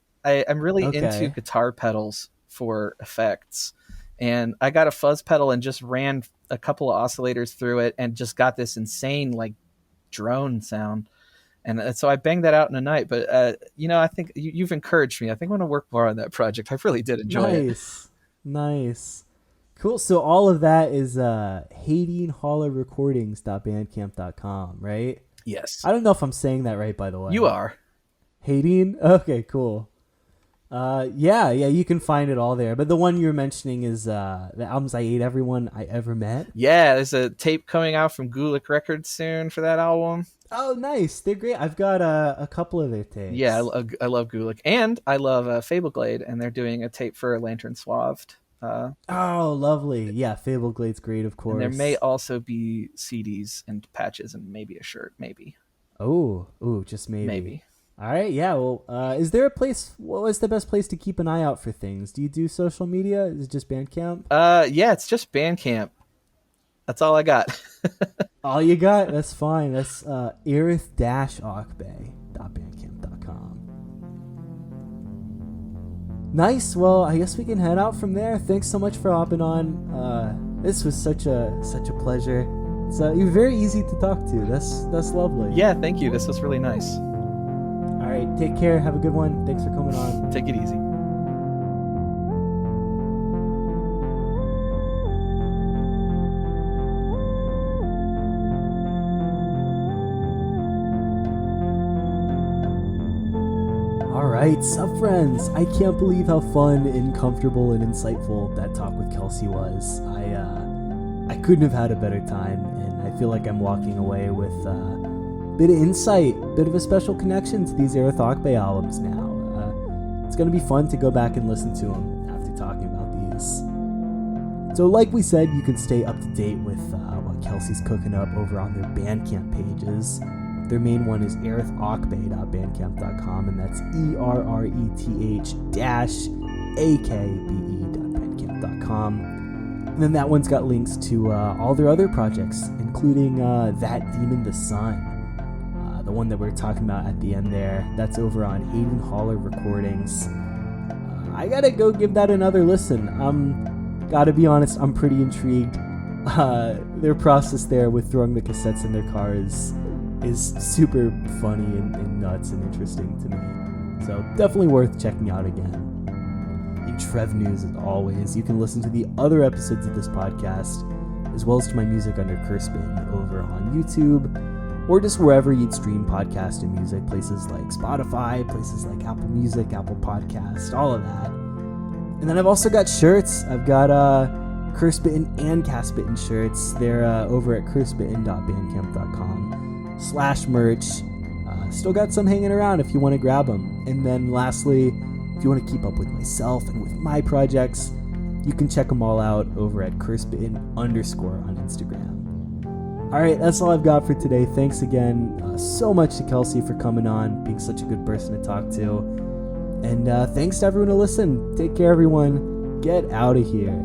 really into guitar pedals for effects, and I got a fuzz pedal and just ran a couple of oscillators through it and just got this insane like drone sound. And so I banged that out in a night. But I think you've encouraged me. I think I'm going to work more on that project. I really did enjoy it. Nice. Cool. So all of that is HadeanHollerRecordings.bandcamp.com, right? Yes. I don't know if I'm saying that right, by the way. You are. Hadean? Okay, cool. Yeah, you can find it all there. But the one you're mentioning is the albums I Ate Everyone I Ever Met. Yeah, there's a tape coming out from Gulick Records soon for that album. Oh, nice. They're great. I've got a couple of their tapes. Yeah, I love Gulick. And I love Fableglade, and they're doing a tape for Lantern Swathed. Oh, lovely. Yeah, Fableglade's great, of course. And there may also be CDs and patches and maybe a shirt, maybe. Oh, just maybe. Maybe. All right, yeah. Well, is there a place? What was the best place to keep an eye out for things? Do you do social media? Is it just Bandcamp? Yeah, it's just Bandcamp. That's all I got. All you got? That's fine. That's Erreth-Akbe.bandcamp.com. Nice. Well, I guess we can head out from there. Thanks so much for hopping on. This was such a pleasure. So you're very easy to talk to. That's lovely. Yeah, thank you. This was really nice. All right, take care. Have a good one. Thanks for coming on. Take it easy. Alright, sup friends! I can't believe how fun and comfortable and insightful that talk with Kelsey was. I couldn't have had a better time, and I feel like I'm walking away with a bit of insight, bit of a special connection to these Erreth-Akbe albums now. It's gonna be fun to go back and listen to them after talking about these. So like we said, you can stay up to date with what Kelsey's cooking up over on their Bandcamp pages. Their main one is Erreth-Akbe.bandcamp.com, and that's ERRETH-AKBE.bandcamp.com. And then that one's got links to all their other projects, including That Demon the Sun, the one that we're talking about at the end there. That's over on Hayden Holler Recordings. I gotta go give that another listen. Gotta be honest, I'm pretty intrigued. Their process there with throwing the cassettes in their car is super funny and nuts and interesting to me. So definitely worth checking out again. In Trev news, as always, you can listen to the other episodes of this podcast, as well as to my music under Castbitten over on YouTube, or just wherever you'd stream podcast and music, places like Spotify, places like Apple Music, Apple Podcast, all of that. And then I've also got shirts. I've got Castbitten and Castbitten shirts. They're over at castbitten.bandcamp.com/merch. Still got some hanging around if you want to grab them. And then lastly, if you want to keep up with myself and with my projects, you can check them all out over at Castbitten_ on Instagram. Alright, that's all I've got for today. Thanks again so much to Kelsey for coming on, being such a good person to talk to. And thanks to everyone who listened. Take care, everyone. Get out of here.